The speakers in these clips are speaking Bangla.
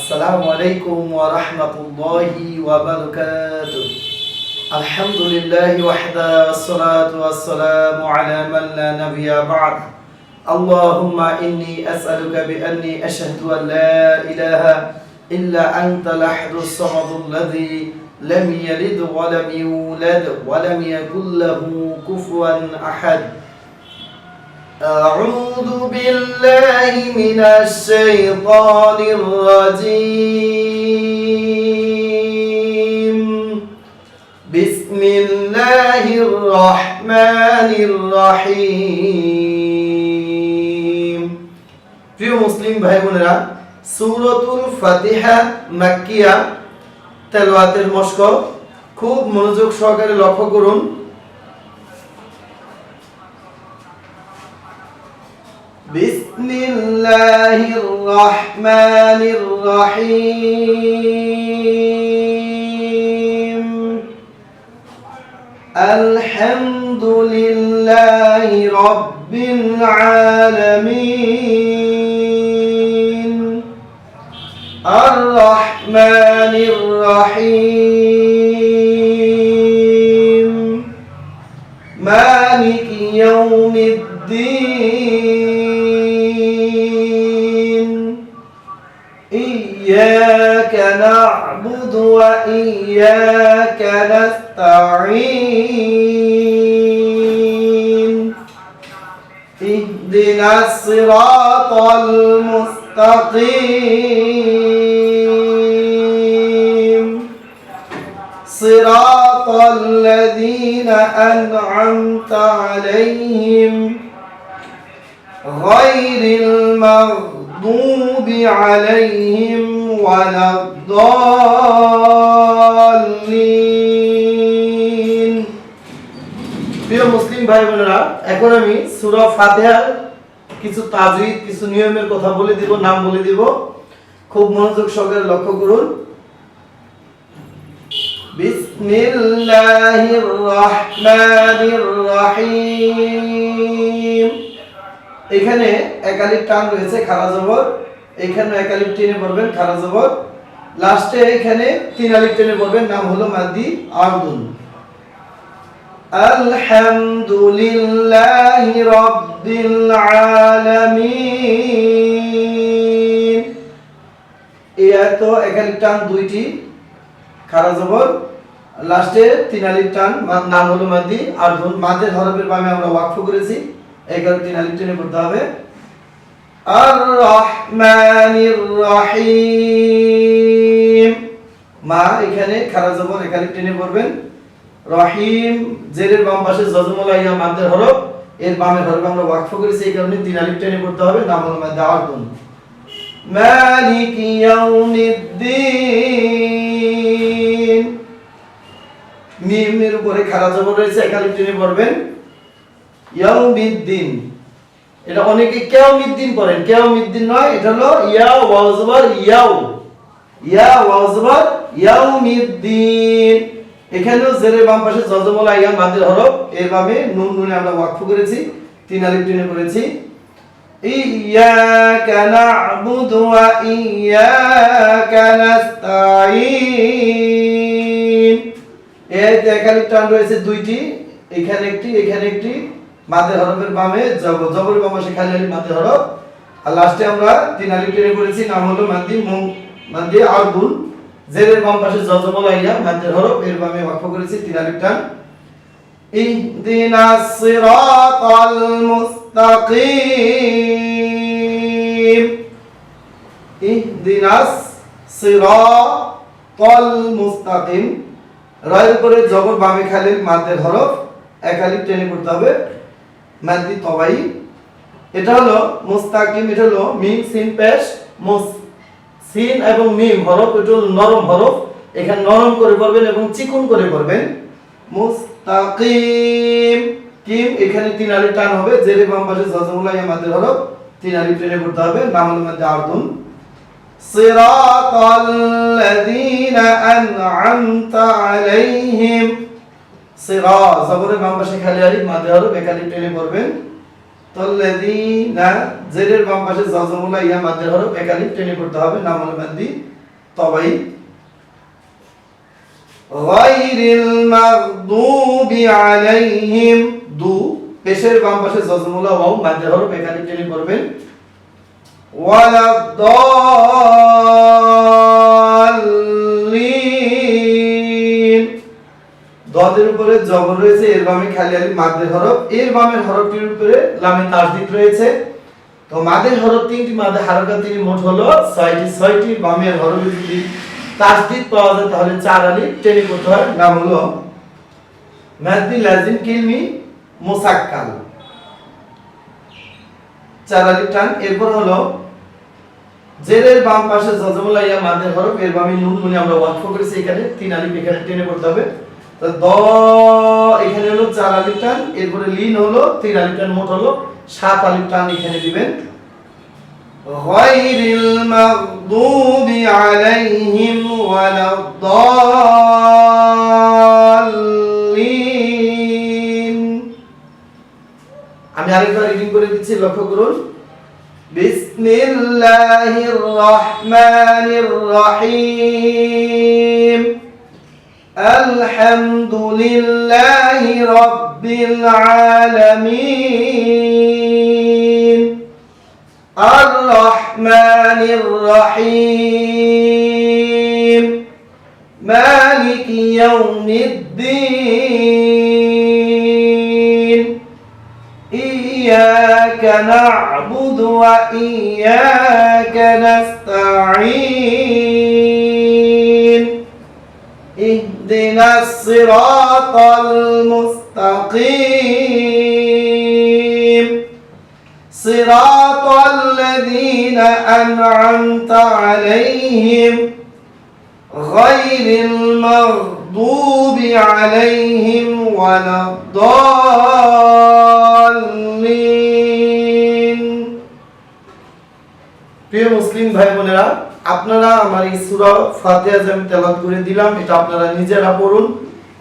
আসসালামু আলাইকুম ওয়া রাহমাতুল্লাহি ওয়া বারাকাতুহু। আলহামদুলিল্লাহি ওয়াহদা ওয়াসসালাতু ওয়াসসালামু আলা মান লা নাবিয়্যা বা'দ। আল্লাহুম্মা ইন্নী আসআলুকা বিআন্নী আশহাদু আন লা ইলাহা ইল্লা আনতাল আহাদুস সামাদুল্লাযী লাম ইয়ালিদ ওয়া লাম ইউলাদ ওয়া লাম ইয়াকুল লাহু কুফুওয়ান আহাদ। أعوذ بالله من الشيطان الرجيم. بسم الله الرحمن الرحيم. প্রিয় মুসলিম ভাই বোনেরা, সূরাতুল ফাতিহা মাক্কিয়া তেলাওয়াতের মশক খুব মনোযোগ সহকারে লক্ষ্য করুন। বিসমিল্লাহির রহমানির রহিম। আলহামদুলিল্লাহি রাব্বিল আলামিন। আর রহমানির রহিম। মালিকি ইয়াউমিদ্দিন। إياك نعبد وإياك نستعين. اهدنا الصراط المستقيم صراط الذين أنعمت عليهم غير المغضوب عليهم ولا الضالين. প্রিয় মুসলিম ভাই বোনেরা, এখন আমি সূরা ফাতিহার কিছু তাজউইদ, কিছু নিয়মের কথা বলে দিব, নাম বলে দিব। খুব মনোযোগ সহকারে লক্ষ্য করুন। বিসমিল্লাহির রহমানির রহিম। এখানে একালিফ টান রয়েছে, খাড়া জবর। এখানে একালিফ টেনে পড়বেন, খাড়া জবর। লাস্টে এখানে তিন আলিফ টেনে পড়বেন, নাম হলো মাদ্দি আরদুন। আলহামদুলিল্লাহি রাব্বিল আলামিন। এত একালিফ টান দুইটি, খাড়া জবর। লাস্টে তিন আলিফ টান, নাম হলো মাদ্দি আরদুন। মাদের হরফের বামে আমরা ওয়াকফ করেছি, এই কারণে তিন আলিফ টেনে পড়তে হবে। আর রহমানির রহিম। মা এখানে খাড়া জবর, এক আলিফ টেনে পড়বেন। রহিম জেরের বাম পাশে জজমুল আইয়া মাদের হরফ, এর বামের হরফ আমরা ওয়াকফ করেছি, এই কারণে তিন আলিফ টেনে পড়তে হবে, নাম হলো মাদ্দে আরদুন। মালিকি ইয়াউমিদ্দিন। মিমের উপরে খাড়া জবর রয়েছে, এক আলিফ টেনে পড়বেন। ইয়াউমিদ্দিন, এটা অনেকে কিয়াউমিদ্দিন পড়েন, কিয়াউমিদ্দিন নয়, এটা হলো ইয়া ওয়াও জবর ইয়াউ, ইয়া ওয়াও জবর ইয়াউমিদ্দিন। এখানেও জেরের বাম পাশে জজমুল আইয়া মাদের হরফ, এর বামে নুন নুনে আমরা ওয়াকফ করেছি, তিন আলিফ টেনে করেছি। ইয়াকা না'বুদু ওয়া ইয়াকা নাস্তাঈন। এর এক আলিফ টান রয়েছে দুইটি, এখানে একটি, এখানে একটি। মাদের হরফের বামে জবরের বাম পাশে খালি আলিফ মাদের হরফ। আর লাস্টে আমরা তিন আলিফ টেনে করেছি, নাম হলো মাদ্দি আরদুন। জেরের বাম পাশে জজমুল আইয়া মাদের হরফ, এর বামে ওয়াকফ করেছি, তিন আলিফ টান। ইহদিনাস সিরাতাল মুস্তাকিম। ইহদিনাস সিরাতাল মুস্তাকিম। রায়ের উপরে জবর, বামে খালি মাদের হরফ, এক আলিফ টেনে করতে হবে, মাদ্দি তবাই। এটা হলো মুস্তাকিম, এটা হলো মিম সিন পেশ। সিন এবং মিম হরফ, এটা হলো নরম হরফ, এখানে নরম করে পড়বেন এবং চিকন করে পড়বেন। মুস্তাকিম। কিম এখানে তিন আলিফ টান হবে, জেরে বাম পাশে জজমুল আইয়া মাদের হরফ, তিন আলিফ টেনে করতে হবে, নাম হলো মাদ্দি আরদুন। সিরাতাল লাযীনা আন'আমতা আলাইহিম। সিরা জবরের বাম পাশে খালি আলিফ মাদে হরফ, এক আলিফ টেনে পড়বেন। তাল্লাযীনা জেরের বাম পাশে জাজমুল্লাহ ইয়া মাদের হরফ, এক আলিফ টেনে পড়তে হবে, নাম হলো মাদ্দি তবাই গায়রিল মাগদুবি আলাইহিম দু পেশের বাম পাশে জজমুলা ওয়াও মাঝের হরফ এখানে টেনে পড়বেন ওয়ালাদ-দাল্লিন দদের উপরে জবর রয়েছে এর বামে খালি আলিফ মাদের হরফ এর বামের হরফটির উপরে লামে তাসদিদ রয়েছে তো মাদের হরফ তিনটি মাদের হারকাত তিনি মোট হলো 6টি বামের হরফে যদি তাসদিদ পাওয়া যায় তাহলে 4 আলিফ টেনে পড়তে হয় নাম হলো মাদ্দি লাজিম কিলমি মুসাক্কাল 4 আলিফ টান এরপর হলো জেরের বাম পাশে জজমুলা ইয়া মাদের হরফ এর বামে নুন নুনে আমরা ওয়াকফ করেছি এখানে 3 আলিফ এখানে টেনে পড়তে হবে তো দ এখানে হলো 4 আলিফ টান এরপরে লিন হলো 3 আলিফ টান মোট হলো 7 আলিফ টান এখানে দিবেন গায়রিল মাগদুবি আলাইহিম ওয়ালাদ-দাল্লিন আমি আরেকবার রিডিং করে দিচ্ছি লক্ষ্য করুন বিসমিল্লাহির রহমানির রহিম আলহামদুলিল্লাহি রাব্বিল আলামিন আর রহমানির রহিম মালিকি ইয়াউমিদ্দিন ইয়্যাকা না'বুদু ওয়া ইয়্যাকা নাস্তাঈন اهدنا الصراط المستقيم صراط الذين أنعمت عليهم غير المغضوب عليهم ولا الضالين প্রিয় মুসলিম ভাই বোনেরা আপনারা আমার এই সূরা ফাতিহা যে আমি তেলাওয়াত করে দিলাম এটা আপনারা নিজেরা পড়ুন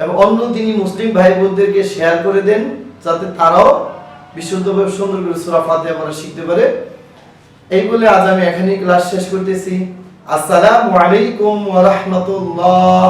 এবং অন্য দিনী মুসলিম ভাই বোনদেরকে শেয়ার করে দেন যাতে তারাও বিশুদ্ধভাবে সুন্দর করে সূরা ফাতিহা পড়া শিখতে পারে এই বলে আজ আমি এখানেই ক্লাস শেষ করতেছি আসসালামু আলাইকুম ওয়া রাহমাতুল্লাহ